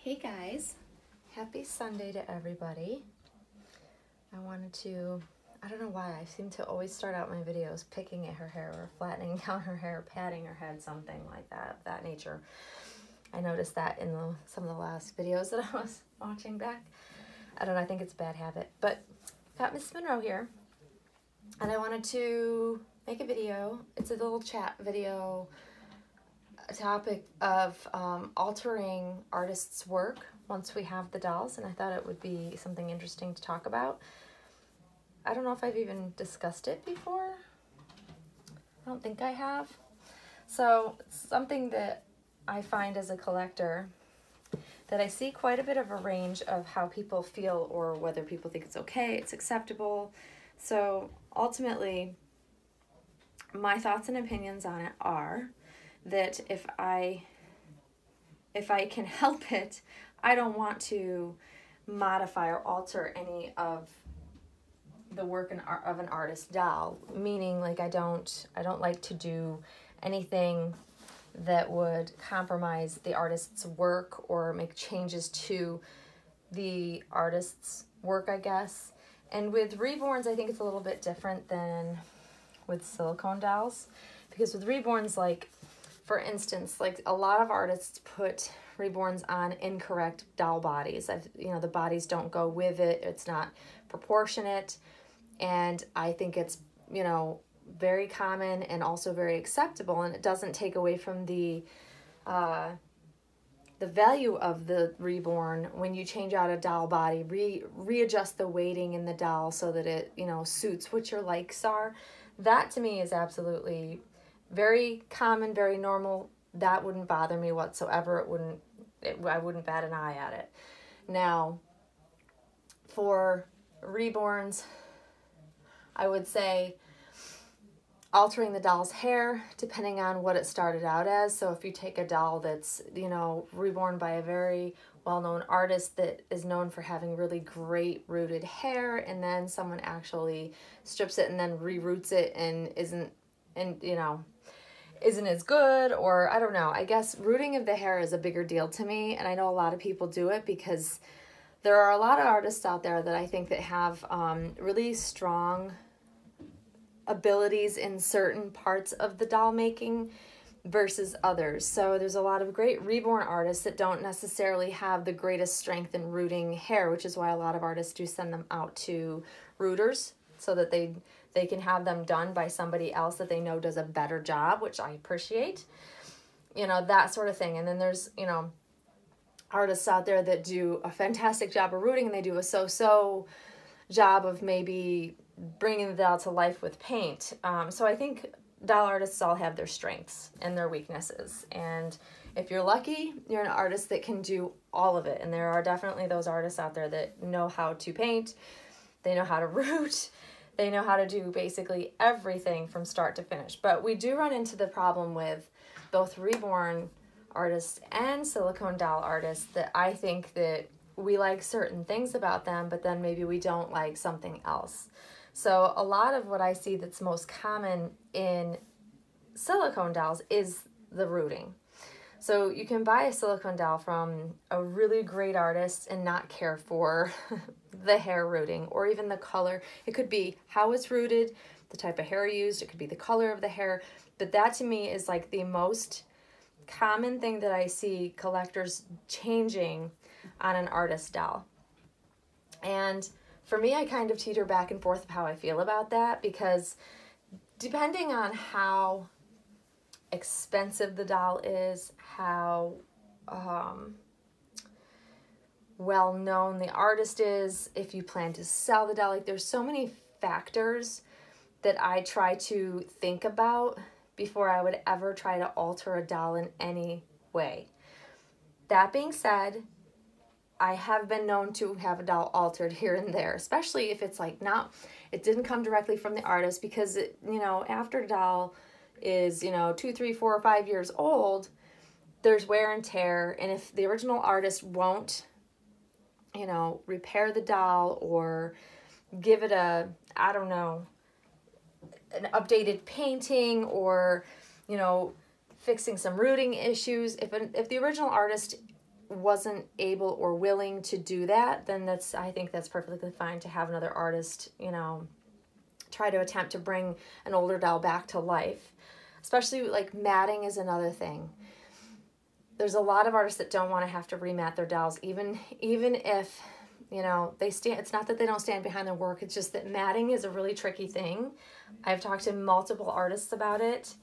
Hey guys, Happy Sunday to everybody. I don't know why, I seem to always start out my videos picking at her hair or flattening down her hair, patting her head, something like that nature. I noticed that in some of the last videos that I was watching back. I don't know, I think it's a bad habit. But got Miss Monroe here, and I wanted to make a video. It's a little chat video, a topic of altering artists' work once we have the dolls, and I thought it would be something interesting to talk about. I don't know if I've even discussed it before. I don't think I have. So it's something that I find as a collector that I see quite a bit of a range of how people feel or whether people think it's okay, it's acceptable. So ultimately, my thoughts and opinions on it are that if I can help it, I don't want to modify or alter any of the work of an artist doll, meaning like I don't like to do anything that would compromise the artist's work or make changes to the artist's work, I guess. And with reborns, I think it's a little bit different than with silicone dolls, because with reborns, like for instance, like a lot of artists put reborns on incorrect doll bodies. The bodies don't go with it. It's not proportionate. And I think it's, very common and also very acceptable, and it doesn't take away from the value of the reborn when you change out a doll body, readjust the weighting in the doll so that it, suits what your likes are. That to me is absolutely very common, very normal. That wouldn't bother me whatsoever. I wouldn't bat an eye at it. Now, for reborns, I would say altering the doll's hair depending on what it started out as. So if you take a doll that's, reborn by a very well-known artist that is known for having really great rooted hair, and then someone actually strips it and then reroots it and isn't as good, or I don't know. I guess rooting of the hair is a bigger deal to me, and I know a lot of people do it because there are a lot of artists out there that I think that have really strong abilities in certain parts of the doll making versus others. So there's a lot of great reborn artists that don't necessarily have the greatest strength in rooting hair, which is why a lot of artists do send them out to rooters so that they can have them done by somebody else that they know does a better job, which I appreciate. That sort of thing. And then there's, artists out there that do a fantastic job of rooting, and they do a so-so job of maybe bringing the doll to life with paint. So I think doll artists all have their strengths and their weaknesses. And if you're lucky, you're an artist that can do all of it. And there are definitely those artists out there that know how to paint, they know how to root, they know how to do basically everything from start to finish. But we do run into the problem with both reborn artists and silicone doll artists that I think that we like certain things about them, but then maybe we don't like something else. So a lot of what I see that's most common in silicone dolls is the rooting. So you can buy a silicone doll from a really great artist and not care for the hair rooting or even the color. It could be how it's rooted, the type of hair used, it could be the color of the hair. But that to me is like the most common thing that I see collectors changing on an artist doll. And for me, I kind of teeter back and forth of how I feel about that, because depending on how expensive the doll is, how well known the artist is, if you plan to sell the doll, like there's so many factors that I try to think about before I would ever try to alter a doll in any way. That being said, I have been known to have a doll altered here and there, especially if it's like it didn't come directly from the artist, because after a doll is 2, 3, 4, or 5 years old, there's wear and tear, and if the original artist won't repair the doll or give it an updated painting, or fixing some rooting issues, if the original artist wasn't able or willing to do that, then I think that's perfectly fine to have another artist, try to attempt to bring an older doll back to life. Especially like matting is another thing. There's a lot of artists that don't want to have to remat their dolls, even if, they stand. It's not that they don't stand behind their work. It's just that matting is a really tricky thing. I've talked to multiple artists about it.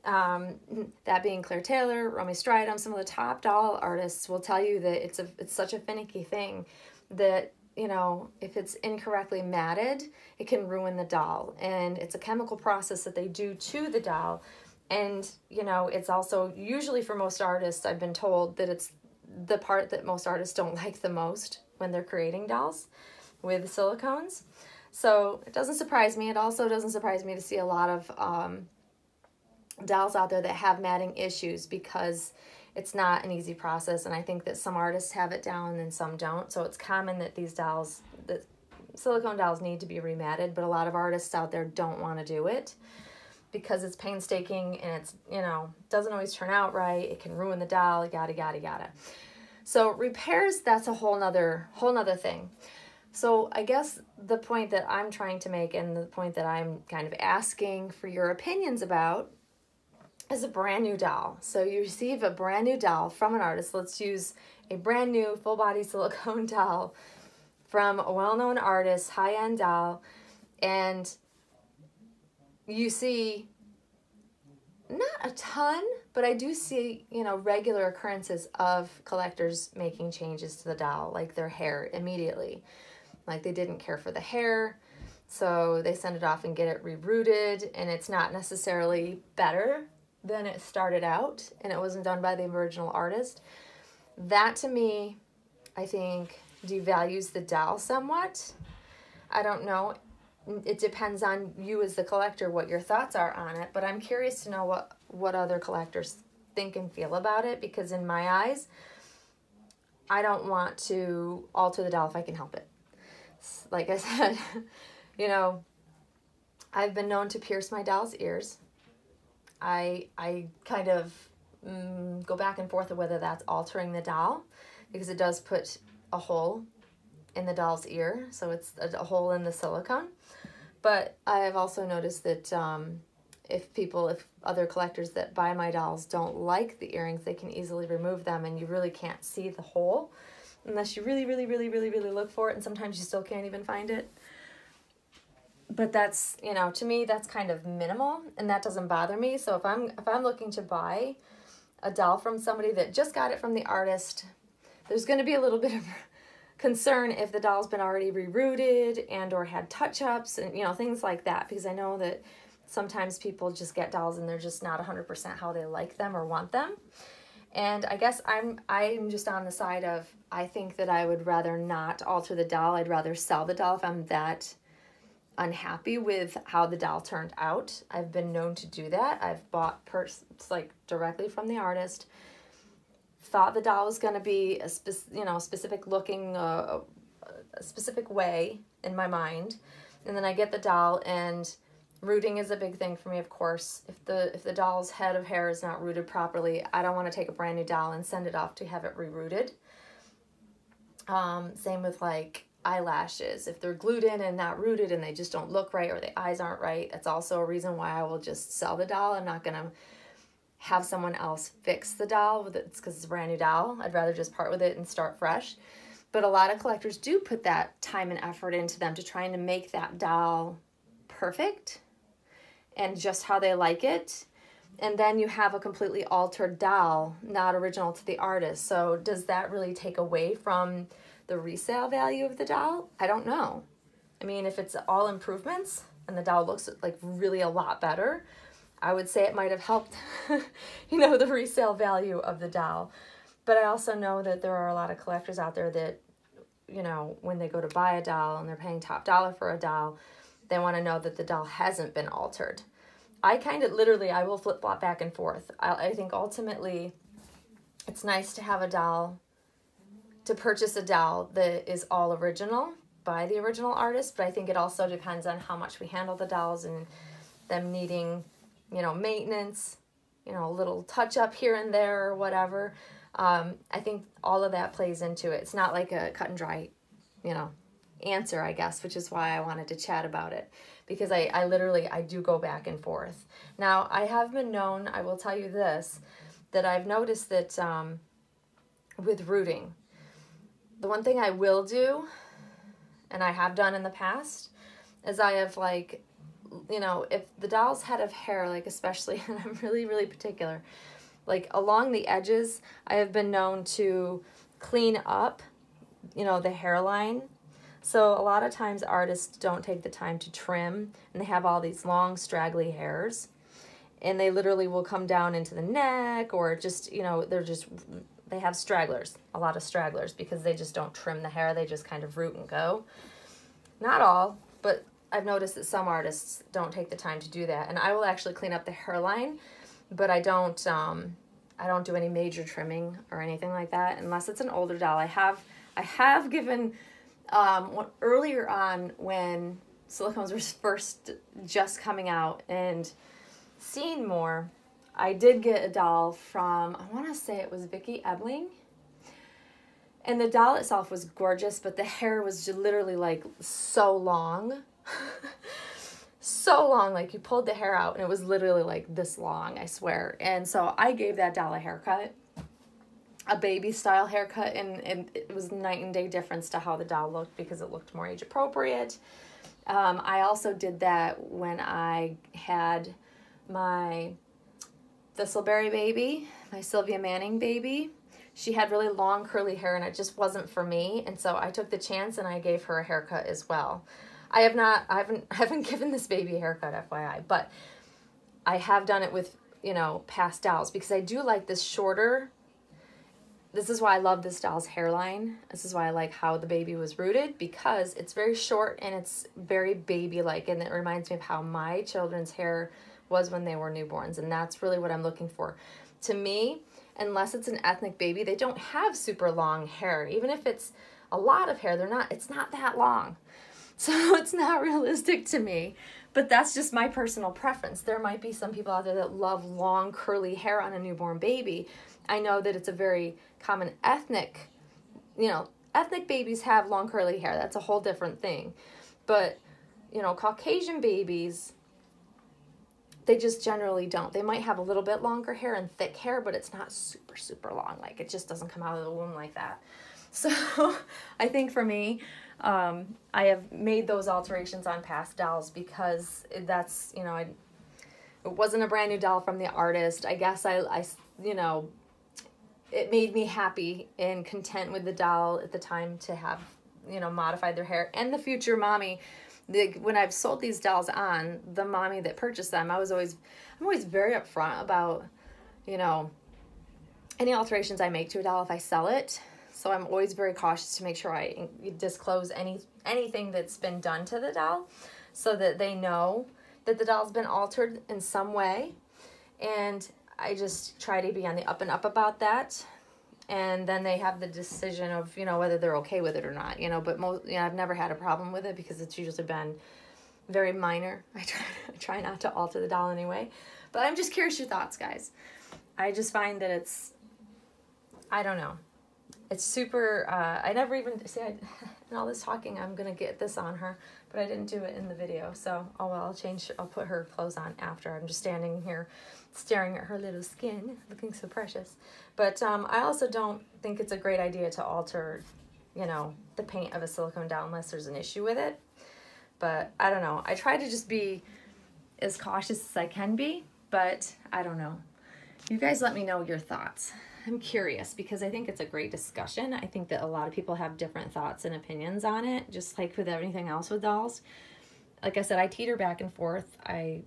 That being Claire Taylor, Romy Stridham, some of the top doll artists will tell you that it's such a finicky thing that, if it's incorrectly matted, it can ruin the doll. And it's a chemical process that they do to the doll. And, it's also usually for most artists, I've been told that it's the part that most artists don't like the most when they're creating dolls with silicones. So it doesn't surprise me. It also doesn't surprise me to see a lot of dolls out there that have matting issues because it's not an easy process, and I think that some artists have it down and some don't. So it's common that that silicone dolls need to be rematted, but a lot of artists out there don't want to do it because it's painstaking and it's, doesn't always turn out right. It can ruin the doll, yada. So repairs, that's a whole nother thing. So I guess the point that I'm trying to make and the point that I'm kind of asking for your opinions about is a brand new doll. So you receive a brand new doll from an artist. Let's use a brand new full body silicone doll from a well-known artist, high-end doll, and you see not a ton, but I do see, regular occurrences of collectors making changes to the doll, like their hair immediately. Like they didn't care for the hair, so they send it off and get it rerouted, and it's not necessarily better than it started out, and it wasn't done by the original artist. That to me, I think, devalues the doll somewhat. I don't know. It depends on you as the collector, what your thoughts are on it, but I'm curious to know what other collectors think and feel about it, because in my eyes, I don't want to alter the doll if I can help it. Like I said, I've been known to pierce my doll's ears. I kind of go back and forth of whether that's altering the doll, because it does put a hole in the doll's ear, so it's a hole in the silicone. But I have also noticed that if other collectors that buy my dolls don't like the earrings, they can easily remove them, and you really can't see the hole unless you really, really, really, really, really look for it, and sometimes you still can't even find it. But that's, to me, that's kind of minimal, and that doesn't bother me. So if I'm looking to buy a doll from somebody that just got it from the artist, there's going to be a little bit of concern if the doll's been already rerouted and or had touch-ups and, things like that, because I know that sometimes people just get dolls and they're just not 100% how they like them or want them. And I guess I'm just on the side of, I think that I would rather not alter the doll. I'd rather sell the doll if I'm that unhappy with how the doll turned out. I've been known to do that. I've bought directly from the artist, thought the doll was going to be a specific looking, a specific way in my mind, and then I get the doll, and rooting is a big thing for me, of course. If the doll's head of hair is not rooted properly, I don't want to take a brand new doll and send it off to have it re-rooted. Same with eyelashes. If they're glued in and not rooted and they just don't look right or the eyes aren't right, that's also a reason why I will just sell the doll. I'm not going to have someone else fix the doll because it's a brand new doll. I'd rather just part with it and start fresh. But a lot of collectors do put that time and effort into them to trying to make that doll perfect and just how they like it. And then you have a completely altered doll, not original to the artist. So does that really take away from the resale value of the doll? I don't know. I mean, if it's all improvements and the doll looks really a lot better, I would say it might have helped, the resale value of the doll. But I also know that there are a lot of collectors out there that, when they go to buy a doll and they're paying top dollar for a doll, they want to know that the doll hasn't been altered. I will flip-flop back and forth. I think ultimately it's nice to have to purchase a doll that is all original by the original artist, but I think it also depends on how much we handle the dolls and them needing, maintenance, a little touch up here and there or whatever. I think all of that plays into it. It's not like a cut and dry, answer, I guess, which is why I wanted to chat about it, because I literally do go back and forth. Now, I have been known, I will tell you this, that I've noticed that with rooting, the one thing I will do, and I have done in the past, is I have if the doll's head of hair, especially, and I'm really, really particular, along the edges, I have been known to clean up, the hairline. So a lot of times artists don't take the time to trim, and they have all these long straggly hairs, and they literally will come down into the neck, or just, they have stragglers, a lot of stragglers, because they just don't trim the hair. They just kind of root and go. Not all, but I've noticed that some artists don't take the time to do that. And I will actually clean up the hairline, but I don't do any major trimming or anything like that unless it's an older doll. I have given earlier on, when silicones were first just coming out and seen more, I did get a doll from, I want to say it was Vicki Ebling. And the doll itself was gorgeous, but the hair was literally so long. So long, you pulled the hair out and it was literally this long, I swear. And so I gave that doll a haircut, a baby style haircut, and it was night and day difference to how the doll looked, because it looked more age appropriate. I also did that when I had my Thistleberry baby, my Sylvia Manning baby. She had really long curly hair and it just wasn't for me, and so I took the chance and I gave her a haircut as well. I haven't given this baby a haircut, FYI, but I have done it with, past dolls, because I do like this shorter. This is why I love this doll's hairline. This is why I like how the baby was rooted, because it's very short and it's very baby-like, and it reminds me of how my children's hair was when they were newborns, and that's really what I'm looking for. To me, unless it's an ethnic baby, they don't have super long hair. Even if it's a lot of hair, it's not that long. So it's not realistic to me, but that's just my personal preference. There might be some people out there that love long curly hair on a newborn baby. I know that it's a very common ethnic babies have long curly hair. That's a whole different thing. But, Caucasian babies, they just generally don't. They might have a little bit longer hair and thick hair, but it's not super, super long. It just doesn't come out of the womb like that. So I think for me, I have made those alterations on past dolls because that's, it wasn't a brand new doll from the artist. I guess it made me happy and content with the doll at the time to have, modified their hair. And the future mommy, when I've sold these dolls on, the mommy that purchased them, I'm always very upfront about, any alterations I make to a doll if I sell it. So I'm always very cautious to make sure I disclose anything that's been done to the doll, so that they know that the doll's been altered in some way. And I just try to be on the up and up about that. And then they have the decision of, whether they're okay with it or not, but I've never had a problem with it, because it's usually been very minor. I try not to alter the doll anyway, but I'm just curious your thoughts, guys. I just find that I don't know. It's super, I never even, in all this talking, I'm going to get this on her, but I didn't do it in the video. So, I'll put her clothes on after. I'm just standing here staring at her little skin, looking so precious. But I also don't think it's a great idea to alter, the paint of a silicone doll unless there's an issue with it. But I don't know. I try to just be as cautious as I can be, but I don't know. You guys let me know your thoughts. I'm curious, because I think it's a great discussion. I think that a lot of people have different thoughts and opinions on it, just like with everything else with dolls. Like I said, I teeter back and forth. I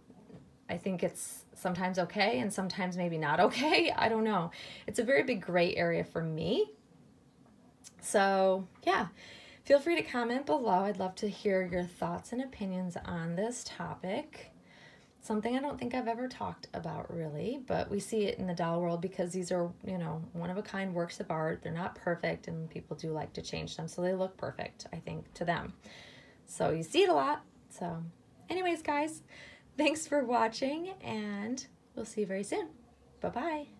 think it's sometimes okay and sometimes maybe not okay. I don't know. It's a very big gray area for me. So, yeah. Feel free to comment below. I'd love to hear your thoughts and opinions on this topic. Something I don't think I've ever talked about really, but we see it in the doll world because these are, one-of-a-kind works of art. They're not perfect, and people do like to change them, so they look perfect, I think, to them. So you see it a lot. So anyways, guys, thanks for watching, and we'll see you very soon. Bye-bye.